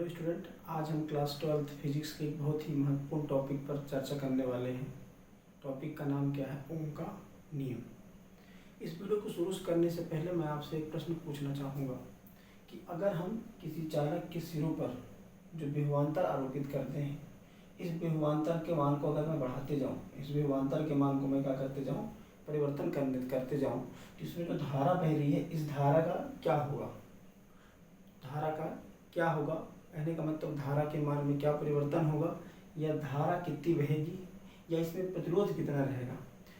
Hello student, आज हम class 12 physics के एक बहुत ही महत्वपूर्ण टॉपिक पर चर्चा करने वाले हैं। टॉपिक का नाम क्या है? ओम का नियम। इस वीडियो को शुरू करने से पहले मैं आपसे एक प्रश्न पूछना चाहूँगा कि अगर हम किसी चालक के सिरों पर जो विभवांतर आरोपित करते हैं, इस विभवांतर के मान को अगर मैं बढ़ाते जाऊँ, इस विभवांतर के मान को मैं क्या करते जाऊँ, परिवर्तन करते जाऊँ, तो इसमें जो धारा बह रही है, इस धारा का क्या होगा? धारा का क्या होगा? कहने का मतलब धारा के मान में क्या परिवर्तन होगा, या धारा कितनी बहेगी, या इसमें प्रतिरोध कितना रहेगा।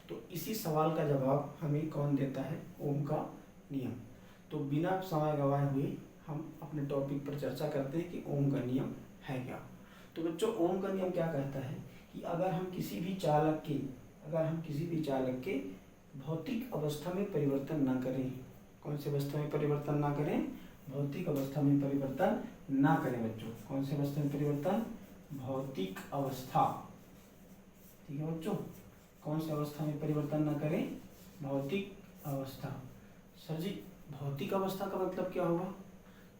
तो इसी सवाल का जवाब हमें कौन देता है? ओम का नियम। तो बिना समय गंवाए हुए हम अपने टॉपिक पर चर्चा करते हैं कि ओम का नियम है क्या। तो बच्चों, ओम का नियम क्या कहता है कि अगर हम किसी भी चालक के भौतिक अवस्था में परिवर्तन ना करें, कौन सी अवस्था में परिवर्तन ना करें? भौतिक अवस्था में परिवर्तन ना करें बच्चों। कौन सी अवस्था में परिवर्तन? भौतिक अवस्था। ठीक है बच्चों, कौन सी अवस्था में परिवर्तन ना करें? भौतिक अवस्था। सर जी, भौतिक अवस्था का मतलब क्या होगा?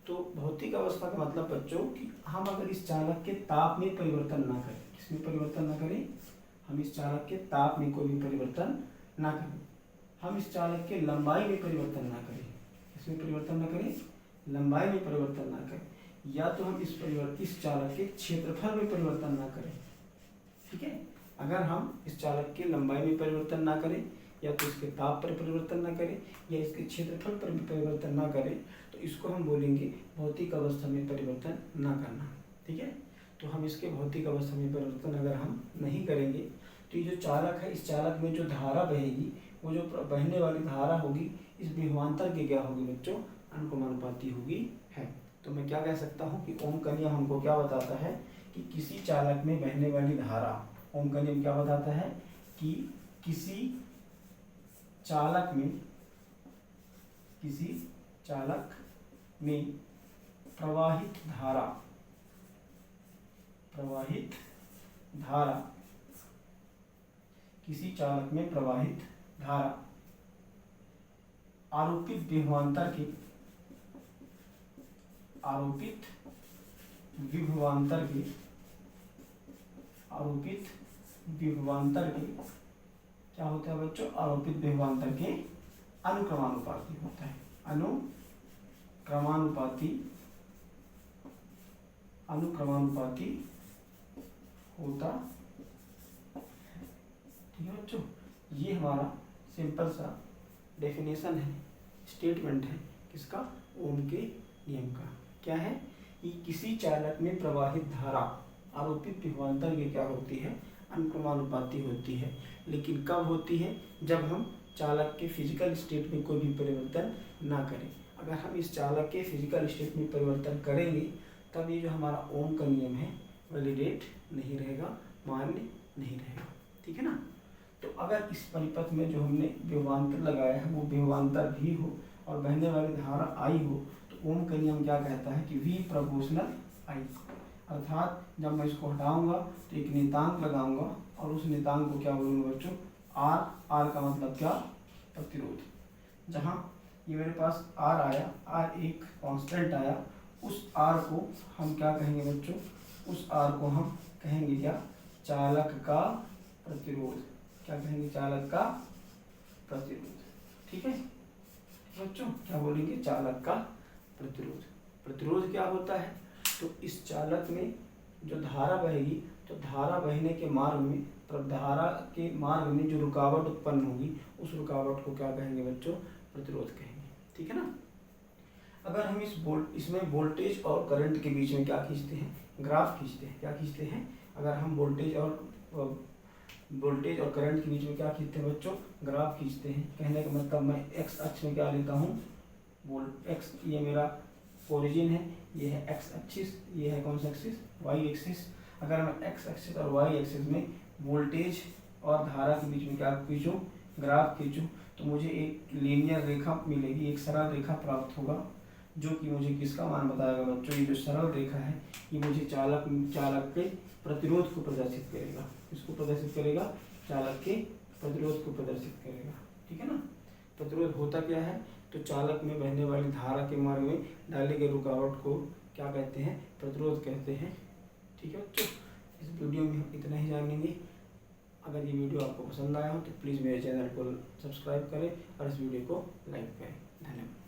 तो भौतिक अवस्था का मतलब बच्चों कि हम अगर इस चालक के ताप में परिवर्तन ना करें, किसमें परिवर्तन ना करें? हम इस चालक के ताप में कोई भी परिवर्तन ना करें, हम इस चालक के लंबाई में परिवर्तन ना करें। किसमें परिवर्तन ना करें? लंबाई में परिवर्तन ना करें, या तो हम इस चालक के क्षेत्रफल में परिवर्तन ना करें। ठीक है, अगर हम इस चालक के लंबाई में परिवर्तन ना करें, या तो इसके ताप पर परिवर्तन ना करें, या इसके क्षेत्रफल पर भी परिवर्तन ना करें, तो इसको हम बोलेंगे भौतिक अवस्था में परिवर्तन ना करना। ठीक है, तो हम इसके भौतिक अवस्था में परिवर्तन अगर हम नहीं करेंगे, तो ये जो चालक है, इस चालक में जो धारा बहेगी, वो जो बहने वाली धारा होगी, इस विभवांतर की क्या होगी बच्चों? अनुक्रमानुपाती होगी है। तो मैं क्या कह सकता हूँ कि ओम का नियम हमको क्या बताता है कि किसी चालक में बहने वाली धारा, ओम का नियम क्या बताता है कि किसी चालक में प्रवाहित धारा किसी चालक में प्रवाहित धारा आरोपित विभवांतर के क्या होता है बच्चों? आरोपित विभवांतर के अनुक्रमानुपाती होता है। अनुक्रमानुपाती होता है। ठीक है बच्चों, ये हमारा सिंपल सा डेफिनेशन है, स्टेटमेंट है किसका? ओम के नियम का। क्या है कि किसी चालक में प्रवाहित धारा आरोपित विभवांतर की क्या होती है? अनुक्रमानुपाती होती है। लेकिन कब होती है? जब हम चालक के फिजिकल स्टेट में कोई भी परिवर्तन ना करें। अगर हम इस चालक के फिजिकल स्टेट में परिवर्तन करेंगे, तब ये जो हमारा ओम का नियम है वैलिडेट नहीं रहेगा, मान्य नहीं रहेगा। ठीक है ना। तो अगर इस परिपथ में जो हमने विभवांतर लगाया है वो विभवांतर भी हो और बहने वाली धारा आई हो, तो ओम का नियम क्या कहता है कि V प्रोपोर्शनल I, अर्थात जब मैं इसको हटाऊंगा तो एक नियतांक लगाऊंगा और उस नियतांक को क्या बोलूँगा बच्चों? R का मतलब क्या? प्रतिरोध। जहाँ ये मेरे पास R आया, R एक कांस्टेंट आया, उस R को हम क्या कहेंगे बच्चों? उस R को हम कहेंगे क्या? चालक का प्रतिरोध। क्या कहेंगे? चालक का प्रतिरोध। ठीक है बच्चों, क्या बोलेंगे? चालक का प्रतिरोध। प्रतिरोध क्या होता है? तो इस चालक में जो धारा बहेगी, तो धारा बहने के मार्ग में, धारा के मार्ग में जो रुकावट उत्पन्न होगी, उस रुकावट को क्या कहेंगे बच्चों? प्रतिरोध कहेंगे। ठीक है ना। अगर हम इसमें वोल्टेज और करंट के बीच में क्या खींचते हैं? ग्राफ खींचते हैं। क्या खींचते हैं? अगर हम वोल्टेज और करंट के बीच में क्या खींचते हैं बच्चों? ग्राफ खींचते हैं। कहने का मतलब मैं एक्स अक्ष में क्या लेता हूँ? एक्स, ये मेरा ओरिजिन है, ये है एक्स एक्सिस, ये है कौन सा एक्सिस? Y axis. अगर मैं एक्स एक्सिस और वाई एक्सिस में वोल्टेज और धारा के बीच में क्या खींचूँ? ग्राफ खींचूँ, तो मुझे एक लीनियर रेखा मिलेगी, एक सरल रेखा प्राप्त होगा, जो कि मुझे किसका मान बताएगा बच्चों? ये जो सरल रेखा है ये मुझे चालक के प्रतिरोध को प्रदर्शित करेगा। इसको प्रदर्शित करेगा? चालक के प्रतिरोध को प्रदर्शित करेगा। ठीक है ना। प्रतिरोध होता क्या है? तो चालक में बहने वाली धारा के मार्ग में डाले गए रुकावट को क्या कहते हैं, प्रतिरोध कहते हैं। ठीक है बच्चों, इस वीडियो में हम इतना ही जानेंगे। अगर ये वीडियो आपको पसंद आया हो तो प्लीज़ मेरे चैनल को सब्सक्राइब करें और इस वीडियो को लाइक करें। धन्यवाद।